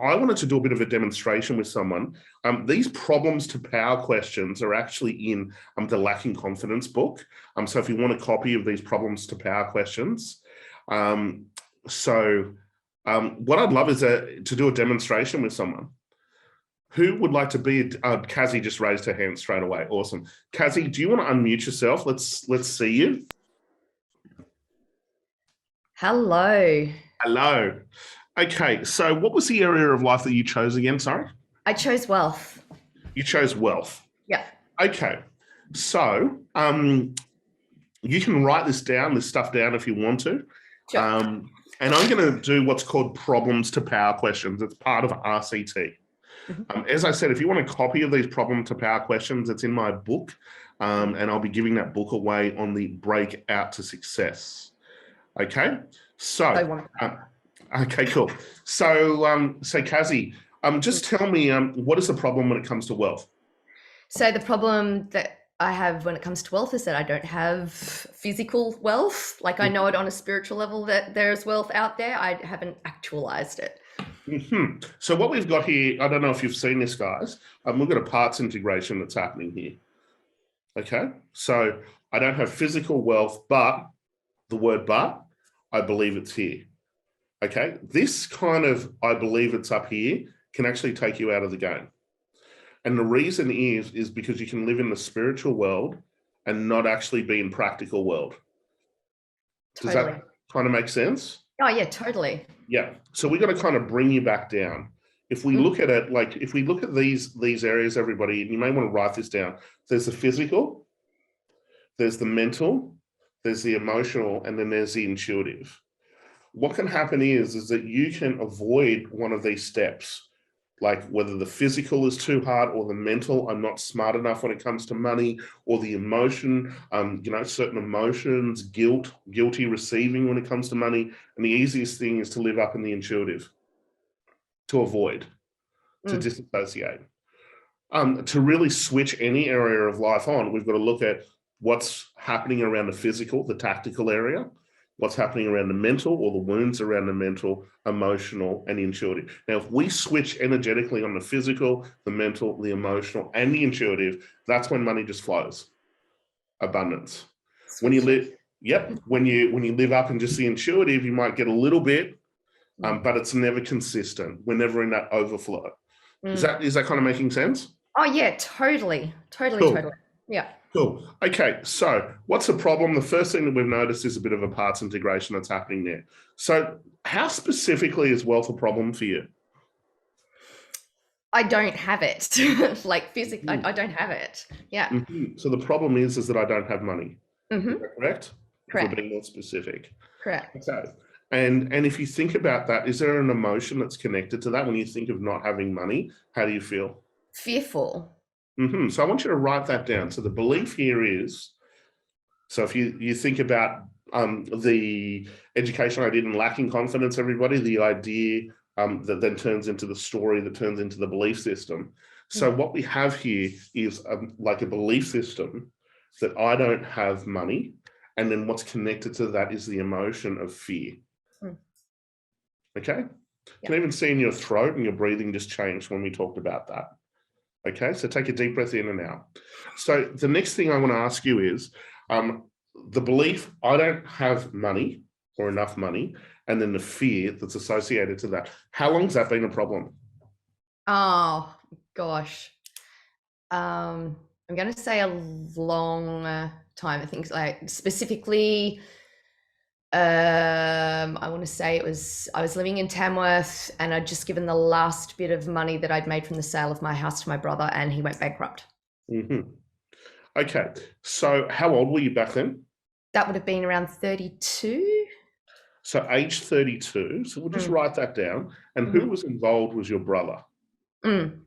I wanted to do a bit of a demonstration with someone. These problems to power questions are actually in the Lacking Confidence book. So if you want a copy of these problems to power questions, what I'd love is to do a demonstration with someone. Who would like to be? Kazzi just raised her hand straight away. Awesome. Kazzi, do you want to unmute yourself? Let's see you. Hello. Hello. Okay, so what was the area of life that you chose again? Sorry? I chose wealth. You chose wealth. Yeah. Okay, so you can write this stuff down if you want to. Sure. And I'm going to do what's called problems to power questions. It's part of RCT. As I said, if you want a copy of these problem to power questions, it's in my book, and I'll be giving that book away on the Breakout to Success. Okay, so okay, cool. So Kazzi, just tell me, what is the problem when it comes to wealth? So the problem that I have when it comes to wealth is that I don't have physical wealth. Like I know it on a spiritual level that there's wealth out there. I haven't actualized it. So what we've got here, I don't know if you've seen this, guys. We've got a parts integration that's happening here. Okay, so I don't have physical wealth, but the word "but," I believe it's here. Okay, this kind of "I believe it's up here" can actually take you out of the game. And the reason is because you can live in the spiritual world and not actually be in practical world. Does that kind of make sense? Oh yeah, totally. Yeah. So we got to kind of bring you back down. If we look at it, like if we look at these areas, everybody, and you may want to write this down. There's the physical, there's the mental, there's the emotional, and then there's the intuitive. What can happen is that you can avoid one of these steps, like whether the physical is too hard or the mental, I'm not smart enough when it comes to money, or the emotion, certain emotions, guilty receiving when it comes to money. And the easiest thing is to live up in the intuitive, to avoid, to disassociate. To really switch any area of life on, we've got to look at what's happening around the physical, the tactical area, what's happening around the mental, or the wounds around the mental, emotional, and intuitive. Now, if we switch energetically on the physical, the mental, the emotional, and the intuitive, that's when money just flows. Abundance. When you live, when you live up in just the intuitive, you might get a little bit, but it's never consistent. We're never in that overflow. Is that kind of making sense? Oh yeah, totally. Totally. Yeah. Cool. Okay, so what's the problem? The first thing that we've noticed is a bit of a parts integration that's happening there. So how specifically is wealth a problem for you? I don't have it. Like physically, I don't have it. Yeah. So the problem is that I don't have money. Is that correct? Correct. For being more specific. Correct. Okay. And if you think about that, is there an emotion that's connected to that when you think of not having money? How do you feel? Fearful. So I want you to write that down. So the belief here is, so if you think about the education I did in Lacking Confidence, everybody, the idea that then turns into the story that turns into the belief system. So what we have here is like a belief system that I don't have money. And then what's connected to that is the emotion of fear. Okay? You can even see in your throat and your breathing just changed when we talked about that. Okay, so take a deep breath in and out. So the next thing I want to ask you is the belief I don't have money or enough money, and then the fear that's associated to that. How long has that been a problem? Oh gosh. I'm going to say a long time. I think like specifically, I want to say I was living in Tamworth and I'd just given the last bit of money that I'd made from the sale of my house to my brother and he went bankrupt. Okay. So how old were you back then? That would have been around 32. So age 32. So we'll just write that down. And who was involved was your brother. And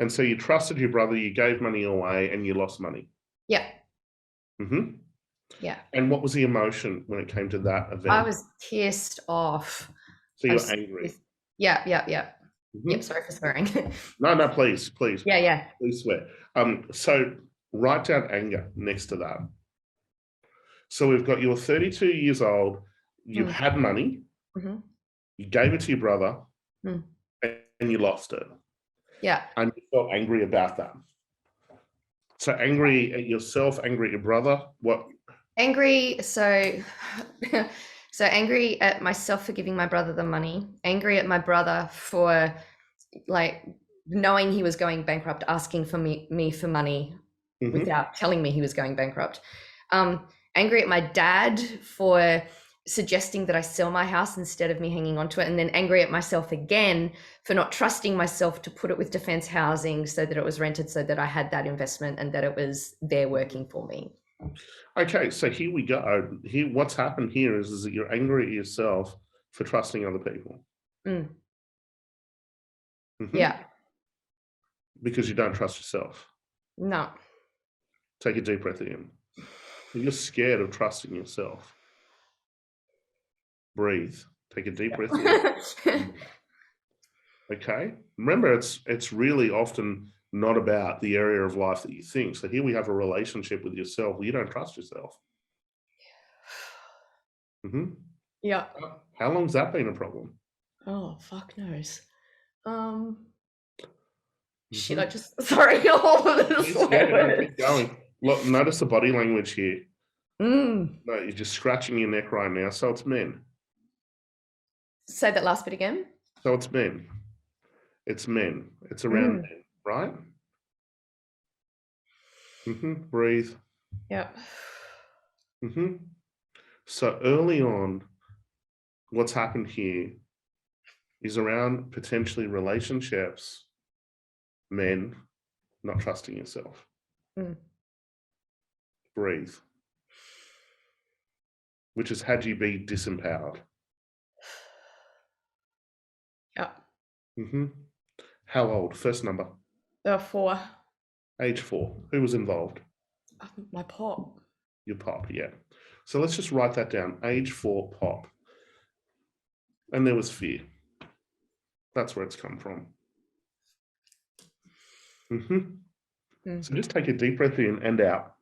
so you trusted your brother, you gave money away and you lost money. Yeah. Yeah. And what was the emotion when it came to that event? I was pissed off. So you're angry. Yeah. Yep, sorry for swearing. No, please. Yeah. Please swear. So write down anger next to that. So we've got you're 32 years old, you had money, you gave it to your brother, and and you lost it. Yeah. And you felt angry about that. So angry at yourself, angry at your brother. What? Angry. So, so angry at myself for giving my brother the money. Angry at my brother for like knowing he was going bankrupt, asking for me for money without telling me he was going bankrupt. Angry at my dad for suggesting that I sell my house instead of me hanging on to it, and then angry at myself again for not trusting myself to put it with defense housing so that it was rented, so that I had that investment and that it was there working for me. Okay, so here we go. Here, what's happened here is that you're angry at yourself for trusting other people. Yeah. Because you don't trust yourself. No. Take a deep breath in. You're scared of trusting yourself. Breathe. Take a deep breath in. Okay. Remember, it's really often not about the area of life that you think. So here we have a relationship with yourself where you don't trust yourself. Yeah. How long's that been a problem? Oh, fuck knows. Shit, I just sorry, all of this. Keep going. Look, notice the body language here. No, you're just scratching your neck right now. So it's men. Say that last bit again. So it's men. It's men. It's around men, right? Breathe. Yeah. So early on, what's happened here is around potentially relationships, men not trusting yourself. Breathe. Which has had you be disempowered. Yeah. How old? First number. 4. Age 4. Who was involved? My pop. Your pop, yeah. So let's just write that down. Age 4 pop. And there was fear. That's where it's come from. So just take a deep breath in and out.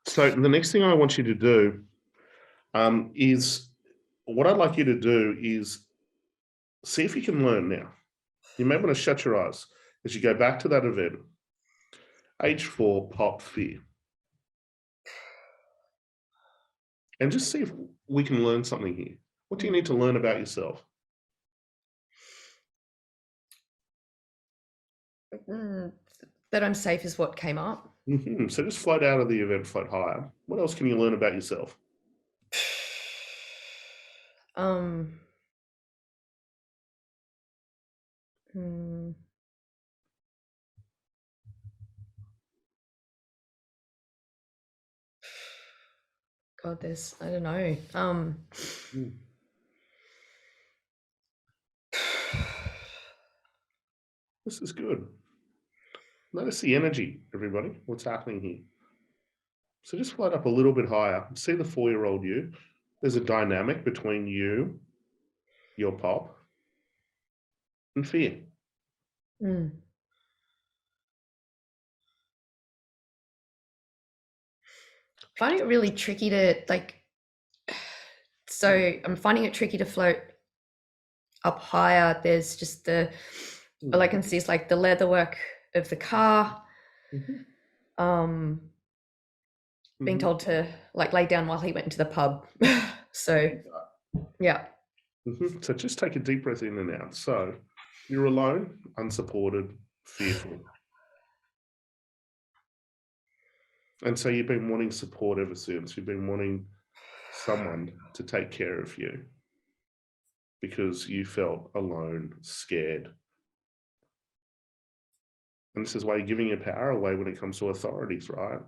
So the next thing I want you to do is, what I'd like you to do is see if you can learn now. You may want to shut your eyes as you go back to that event. Age 4 pop fear. And just see if we can learn something here. What do you need to learn about yourself? That I'm safe is what came up. So just float out of the event, float higher. What else can you learn about yourself? God, I don't know. This is good. Notice the energy, everybody. What's happening here? So just float up a little bit higher. See the 4-year-old you. There's a dynamic between you, your pop, and fear. Finding it really tricky to so I'm finding it tricky to float up higher. There's just all I can see is like the leatherwork of the car. Being told to lay down while he went into the pub. So yeah. So just take a deep breath in and out. So you're alone, unsupported, fearful. And so you've been wanting support ever since. You've been wanting someone to take care of you because you felt alone, scared. And this is why you're giving your power away when it comes to authorities, right?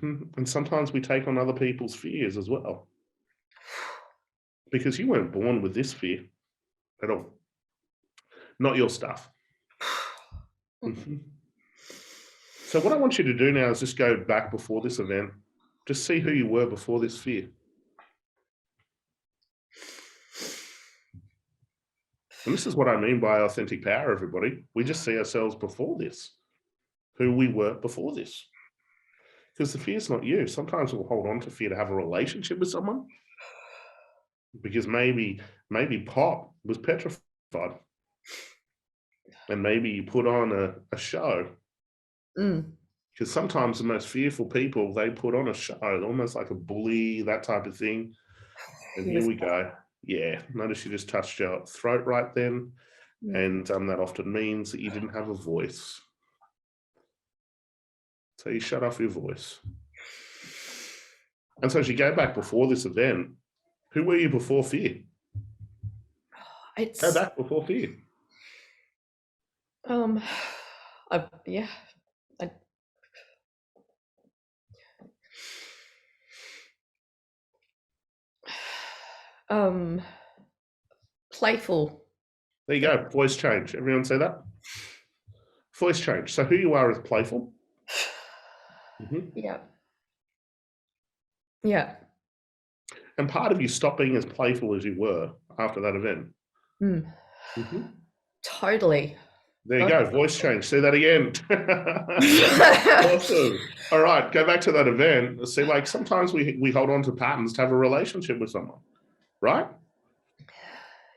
And sometimes we take on other people's fears as well. Because you weren't born with this fear at all. Not your stuff. So what I want you to do now is just go back before this event. Just see who you were before this fear. And this is what I mean by authentic power, everybody. We just see ourselves before this, who we were before this. Because the fear is not you. Sometimes we'll hold on to fear to have a relationship with someone. because maybe Pop was petrified, and maybe you put on a show. Because sometimes the most fearful people, they put on a show, almost like a bully, that type of thing. And here we go. Yeah, notice you just touched your throat right then. And that often means that you didn't have a voice. So you shut off your voice. And so as you go back before this event, who were you before fear? Go back before fear. Yeah. Playful. There you go. Voice change. Everyone say that? Voice change. So who you are is playful. Yeah. Yeah. And part of you stopped being as playful as you were after that event. Totally. There you go. Voice change. Say that again. Awesome. All right. Go back to that event. See, like sometimes we hold on to patterns to have a relationship with someone, right?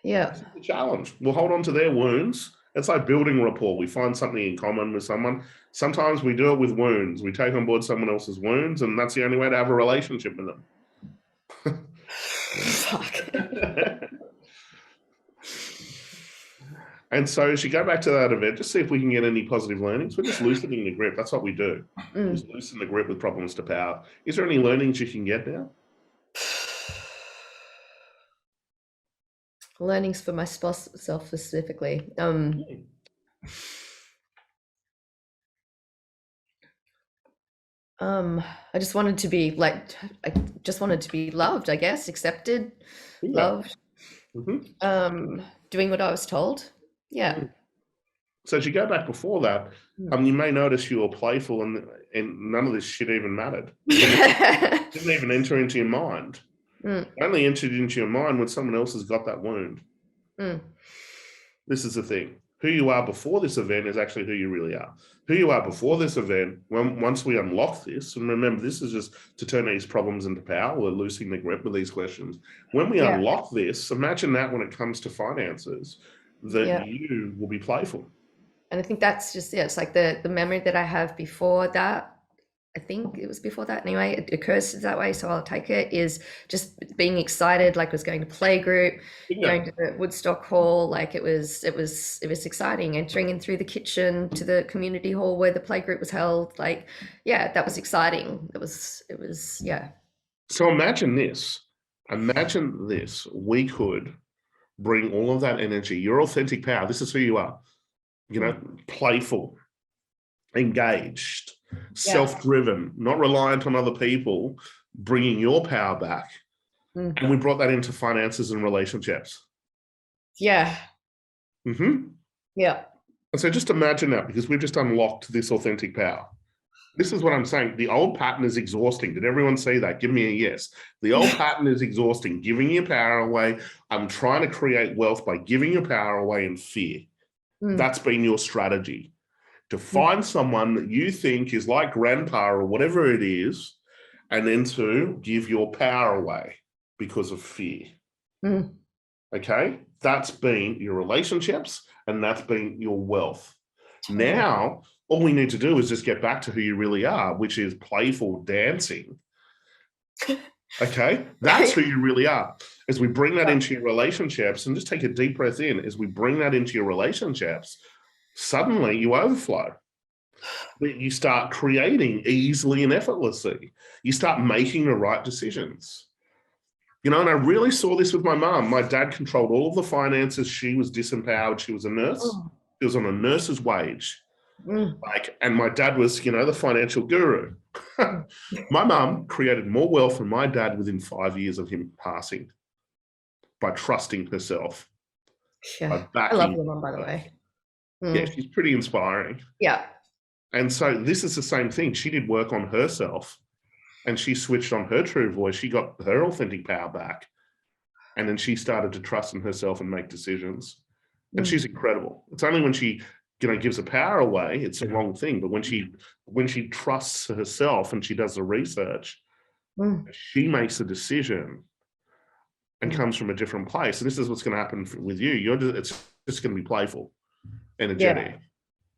Yeah. That's the challenge. We'll hold on to their wounds. It's like building rapport. We find something in common with someone. Sometimes we do it with wounds. We take on board someone else's wounds, and that's the only way to have a relationship with them. Fuck. And so as you go back to that event, just see if we can get any positive learnings. We're just loosening the grip. That's what we do. Just loosen the grip with problems to power. Is there any learnings you can get now? Learnings for myself specifically. I just wanted to be loved, I guess, accepted, loved. Doing what I was told. Yeah. So as you go back before that, you may notice you were playful and none of this shit even mattered. It didn't even enter into your mind. It only entered into your mind when someone else has got that wound. This is the thing. Who you are before this event is actually who you really are. Who you are before this event, once we unlock this, and remember, this is just to turn these problems into power. We're loosening the grip with these questions. When we unlock this, imagine that when it comes to finances, that you will be playful. And I think that's just, it's like the memory that I have before that. I think it was before that anyway. It occurs that way, so I'll take it. Is just being excited, like I was going to playgroup, going to the Woodstock Hall. Like it was exciting. Entering in through the kitchen to the community hall where the playgroup was held. Like, yeah, that was exciting. It was. So imagine this. Imagine this. We could bring all of that energy, your authentic power. This is who you are. You know, playful, engaged, self-driven, not reliant on other people, bringing your power back. And we brought that into finances and relationships. Yeah. Yeah. And so just imagine that, because we've just unlocked this authentic power. This is what I'm saying. The old pattern is exhausting. Did everyone see that? Give me a yes. The old pattern is exhausting. Giving your power away. I'm trying to create wealth by giving your power away in fear. That's been your strategy. To find someone that you think is like grandpa or whatever it is, and then to give your power away because of fear. Okay? That's been your relationships, and that's been your wealth. Now, all we need to do is just get back to who you really are, which is playful dancing. Okay? That's who you really are. As we bring that into your relationships, and just take a deep breath in, as we bring that into your relationships, suddenly you overflow. You start creating easily and effortlessly. You start making the right decisions. You know, and I really saw this with my mom. My dad controlled all of the finances. She was disempowered. She was a nurse. She was on a nurse's wage. And my dad was, you know, the financial guru. My mom created more wealth than my dad within 5 years of him passing by trusting herself. Yeah. I love your mom, by the way. Yeah, she's pretty inspiring. Yeah. And so this is the same thing. She did work on herself, and she switched on her true voice. She got her authentic power back. And then she started to trust in herself and make decisions. And she's incredible. It's only when she, you know, gives the power away, it's the wrong thing. But when she trusts herself and she does the research, she makes a decision. and comes from a different place. And this is what's going to happen with you. It's just going to be playful, energetic,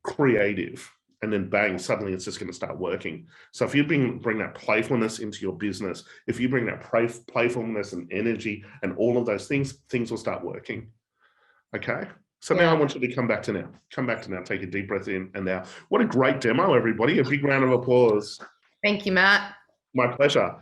creative, and then bang, suddenly it's just going to start working. So if you bring that playfulness into your business, if you bring that playfulness and energy and all of those things will start working. Okay. So now I want you to come back to now, take a deep breath in and out. What a great demo, everybody. A big round of applause. Thank you, Matt. My pleasure.